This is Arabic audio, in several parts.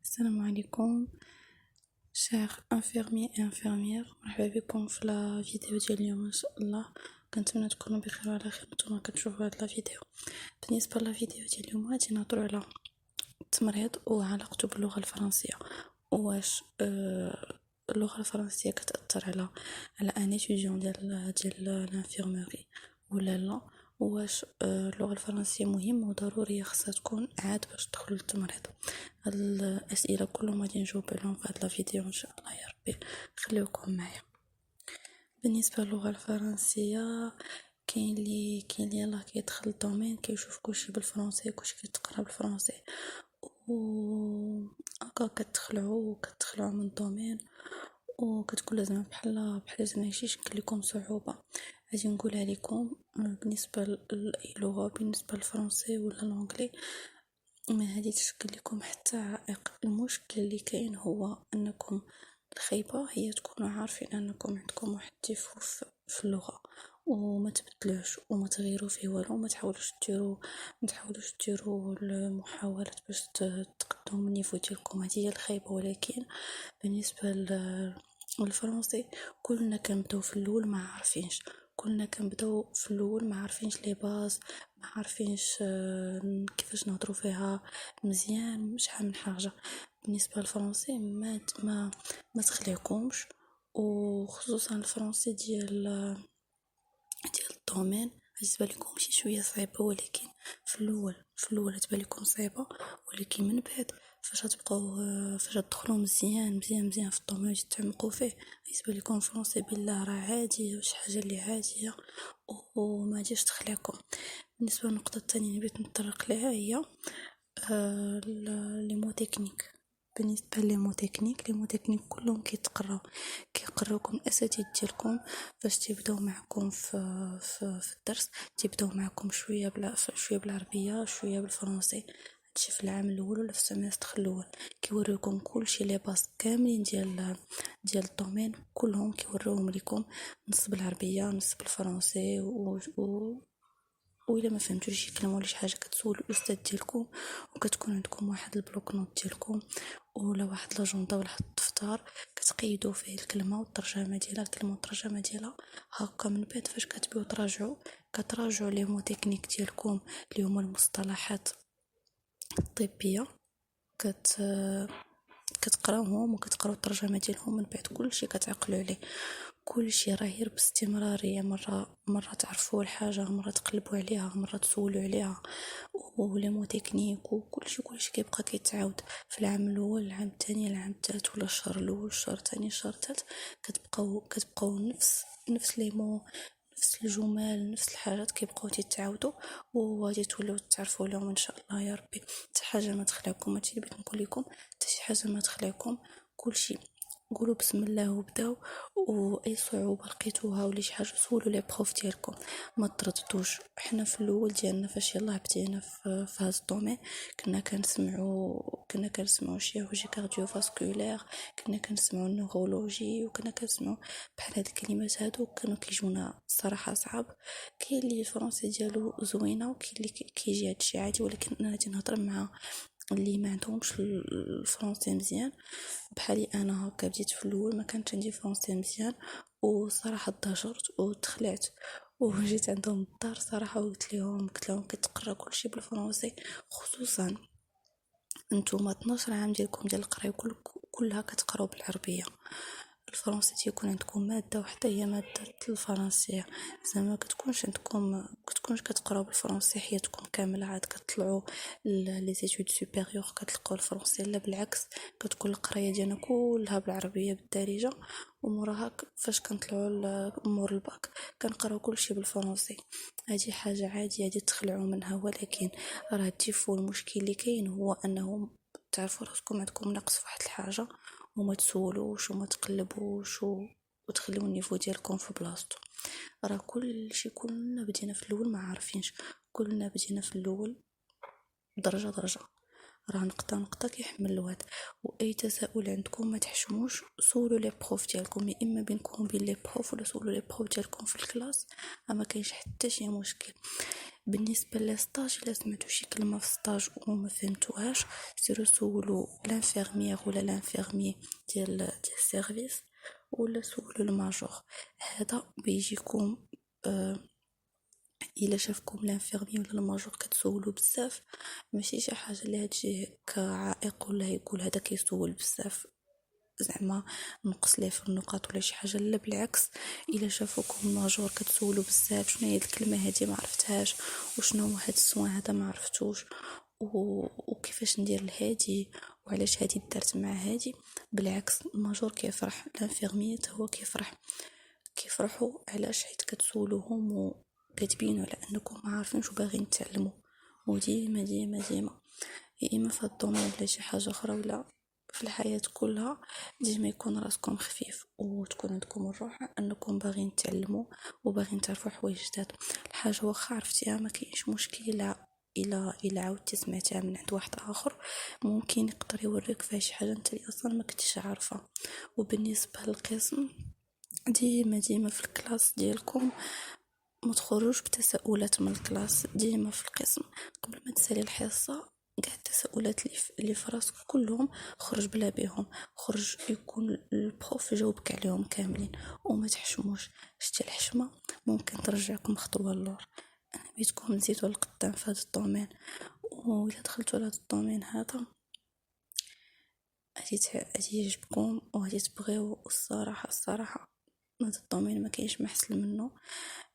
السلام عليكم شيخ انفيرمي انفيرمير، مرحبا بكم في لا فيديو ديال اليوم. ان شاء الله كنتمنى تكونوا بخير وعلى خير نتوما كتشوفوا هاد لا فيديو. بالنسبه لا فيديو ديال اليوم غادي نهضروا على التمريض وعلاقته باللغه الفرنسيه، واش اللغه الفرنسيه كتاثر على ان اتيديون ديال الانفيرميري ولا لا، واش اللغه الفرنسيه مهمه وضروريه خاصها تكون عاد باش تدخل للتمريض. هاد الاسئله كلهم غادي نجاوب عليهم في هاد لا فيديو ان شاء الله يا ربي، خليوكم معايا. بالنسبه للغه الفرنسيه كاين اللي يلاه كيدخل الدومين كيشوف كلشي بالفرنسي، كلشي كيتقرا بالفرنسي و هكا كتخلعوا من الدومين وكتقول زعما بحال زعما شي يشكل لكم صعوبه. غادي نقولها لكم بالنسبه لاي لغه، بالنسبه للفرنسي ولا الانجلي ما هذه تشكل لكم حتى عائق. المشكل اللي كاين هو انكم الخيبه هي تكونوا عارفين انكم عندكم واحد الديفو في اللغه وما تبدلوش وما تغيروا فيه والو، ما تحاولوش ديروا المحاولات باش تقدموا من النيفو ديالكم. هذه هي الخيبه. ولكن بالنسبه للفرنسي كلنا كنبداو في الاول ما عارفينش لي باز، ما عارفينش كيفاش نهضروا فيها مزيان شحال من حاجه. بالنسبه للفرنسي ما تخليكمش، وخصوصا الفرنسي ديال الدومين غتبان لكم شي شويه صعيبه، ولكن في الاول تبان لكم صعيبه، ولكن من بعد فاش تدخلوا مزيان في الدومين وتتعمقوا فيه غيتبان لكم الفرنسي بالله راه عادي، شي حاجه اللي عاديه وما غاديش تخليكم. بالنسبه للنقطه الثانيه اللي بغيت نتطرق ليها هي لي مو تكنيك. بالنسبه لي مو تكنيك كلهم كيقراوكم الاساتذه ديالكم فاش تيبداو معكم في الدرس، تيبداو معكم شويه بالعربيه شويه بالفرنسي. هادشي في العام الاول ولا في السيمستر الاول كيوريوكم كلشي لي باس كاملين ديال الدومين كلهم كيوروهم لكم، نص بالعربيه نص بالفرنسي وإلا ما فهمتوش شي كلمه ولا شي حاجه كتسولوا الاستاذ ديالكم، وكتكون عندكم واحد البلوك نوت ديالكم ولا واحد لاجوندا ولا واحد الدفتر كتقيدوا فيه الكلمه والترجمه ديالها هكا. من بعد فاش كتبيو كتراجعوا لي مو تكنيك ديالكم اللي هما المصطلحات الطبيه، كت كتقراوهم وكتقراو الترجمه ديالهم. من بعد كلشي كتعقلوا عليه. كلشي راه غير باستمراريه، مره تعرفوا الحاجه، مره تقلبوا عليها، مره تسولوا عليها، ولي مو تكنيك وكلشي كيبقى كيتعاود في العام الاول العام الثاني العام الثالث ولا الشهر الاول الشهر الثاني الشهر الثالث كتبقاو نفس لي مو، نفس الجمل، نفس الحاجات كيبقاو تيتعاودوا وغادي تولوا تعرفوا لهم ان شاء الله يا ربي. حتى حاجه ما تخلعكم. هادشي اللي بغيت نقول لكم، حتى شي حاجه ما تخلعكم. كلشي قولوا بسم الله وبداو، واي صعوبه لقيتوها ولا شي حاجه سولوا لي بروف ديالكم، ما ترددوش. حنا في الاول ديالنا فاش يلاه بدينا في هذا الدومين كنا كنسمعوا شيروجي كارديوفاسكولير، كنا كنسمعوا النورولوجي، وكنا كنسمعوا بحال هاد الكلمات هادو كانوا كيجونا الصراحه صعب. كاين اللي الفرنسي ديالو زوينه وكاين اللي كيجي هادشي عادي، ولكن انا غادي نهضر مع اللي ما عندهمش الفرنسي مزيان. بحالي انا هكا بديت في الاول ما كانش عندي فرنسي مزيان، وصراحه ضجرت وتخلعت وجيت عندهم الدار صراحه وقلت لهم كيتقرا كلشي بالفرنسي. خصوصا نتوما 12 عام ديالكم ديال القرايه كلها كتقراو بالعربيه. الفرنسي تيكون عندكم ماده وحده هي ماده الفرنسيه، زعما كتكونش كتقراو بالفرنسي حياتكم كامله عاد كتطلعوا لي زيتود سوبيريور كتلقاو الفرنسي. لا بالعكس، كتكون القرايه ديالنا كلها بالعربيه بالدارجه، وموراها فاش كنطلعوا مور الباك كنقراو كلشي بالفرنسي. هذه حاجه عاديه هذه تخلعوا منها، ولكن راه الديفو المشكل اللي كاين هو انه تعرفوا راسكم عندكم نقص في واحد الحاجه وما تسولوش وما تقلبوش وتخليو النيفو ديالكم في بلاصتو. راه كلنا بدينا في الاول ما عارفينش، كلنا بدينا في الاول درجه درجه. راه نقطه نقطه كيحمل الواد. واي تساؤل عندكم ما تحشموش، سولوا لي بروف ديالكم، يا اما بينكم وبين لي بروف، ولا سولوا لي بروف ديالكم في الكلاس، ما كاينش حتى شي مشكل. بالنسبه للستاج، الا سمعتوا شي كلمه في ستاج وما فهمتوهاش، سيروا سولوا لانفيرميير ولا لانفيرمي ديال السيرفيس، ولا سولوا الماجور. هذا بيجيكم الا شافكم لانفيرمي ولا الماجور كتسولوا بزاف، ماشي شي حاجه اللي هتجي كعائق ولا يقول هذا كيسول بزاف زعما نقص ليه في النقاط ولا شي حاجه. لا بالعكس، الا شافوكم الماجور كتسولوا بزاف شنو هي الكلمه هذه ما عرفتهاش، وشنو هو هذا السوان هذا ما عرفتوش، وكيفاش ندير لهادي، وعلاش هادي درت مع هادي، بالعكس الماجور كيفرح، الانفيرميات هو كيفرحوا. علاش؟ حيت كتسولوهم وكتبينوا على انكم ما عارفينش وباغيين تعلموا. وديما ديما ديما يا اما في الدومين ولا شي حاجه اخرى ولا في الحياه كلها، ديما يكون راسكم خفيف وتكون عندكم الروح انكم باغيين تعلموا وباغيين تعرفوا حوايج جداد. الحاجه واخا عرفتيها ما كاينش مشكله، الا عاودتي سمعتها من عند واحد اخر ممكن يقدر يوريك فيها شي حاجه انت اصلا ما كنتيش عارفه. وبالنسبه للقسم، ديما في الكلاس ديالكم ما تخرجوش بتساؤلات من الكلاس. ديما في القسم قبل ما تسالي الحصه كاع التساؤلات اللي في راسك كلهم خرج بلا بهم، خرج يكون البروف جاوبك عليهم كاملين. وما تحشموش، شتي الحشمه ممكن ترجعكم خطوه للور. انا بيتكم تزيدوا لقدام في هذا الدومين، وإلا دخلتوا لهذا الدومين هذا غادي يعجبكم وغادي تبغيو. الصراحه هذا الدومين ما كاينش محسن منه،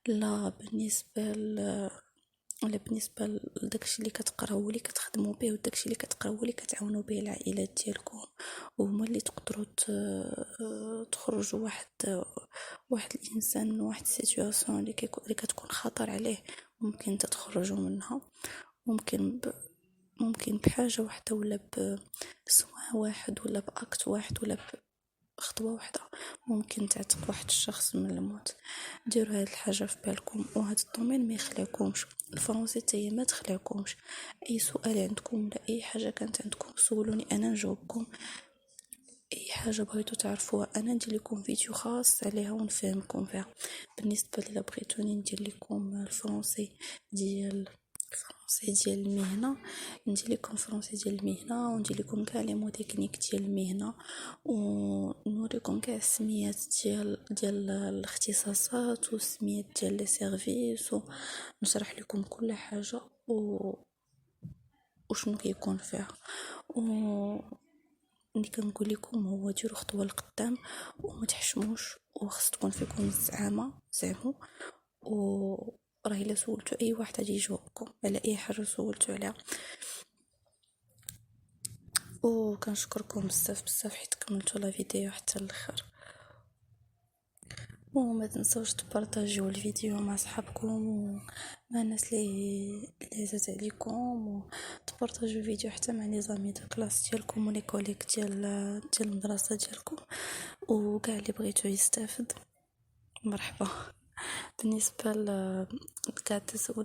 لا بالنسبه لداكشي اللي كتقراو واللي كتخدموا به، وداكشي اللي كتقراو واللي كتعاونوا به العائلات ديالكم، وهما اللي تقدروا تخرجوا واحد الانسان من واحد السيتوياسيون اللي كتكون خطر عليه، ممكن تتخرجوا منها. ممكن ممكن بحاجه واحده ولا بسوا واحد ولا باكت واحد ولا خطوه واحده ممكن تعتق واحد الشخص من الموت. ديروا هاد الحاجه في بالكم، وهاد الدومين ما يخليكمش. الفرنسي تاهي ما تخليكمش. اي سؤال عندكم ولا اي حاجه كانت عندكم سولوني انا نجاوبكم. اي حاجه بغيتو تعرفوها انا ندير لكم فيديو خاص عليها ونفهمكم فيها. بالنسبه لي بغيتوني ندير لكم الفرنسي ديال المهنه، ندير لكم فرنسي ديال المهنه، وندير لكم كاع لي مو تكنيك ديال المهنه، ونوريكم كاع السميات ديال الاختصاصات والسميات ديال لي سيرفيس، ونشرح لكم كل حاجه وشنو كيكون فيها. اللي كنقول لكم هو ديروا خطوه لقدام وما تحشموش، وخص تكون فيكم الزعامه زعموا. راه الا سولتو اي واحد غادي يجاوبكم على اي حاجه سولتو عليها. وكنشكركم بزاف حيت كملتوا لا فيديو حتى الاخر. وما تنسوش تبارطاجيو الفيديو مع صحابكم ومع الناس اللي عزاز عليكم، وتبارطاجيو الفيديو حتى مع لي زامي دو كلاس ديالكم ولي كوليك ديال المدرسه ديالكم، وكاع اللي بغيتو يستافد مرحبا. بالنسبه لكاع التساؤلات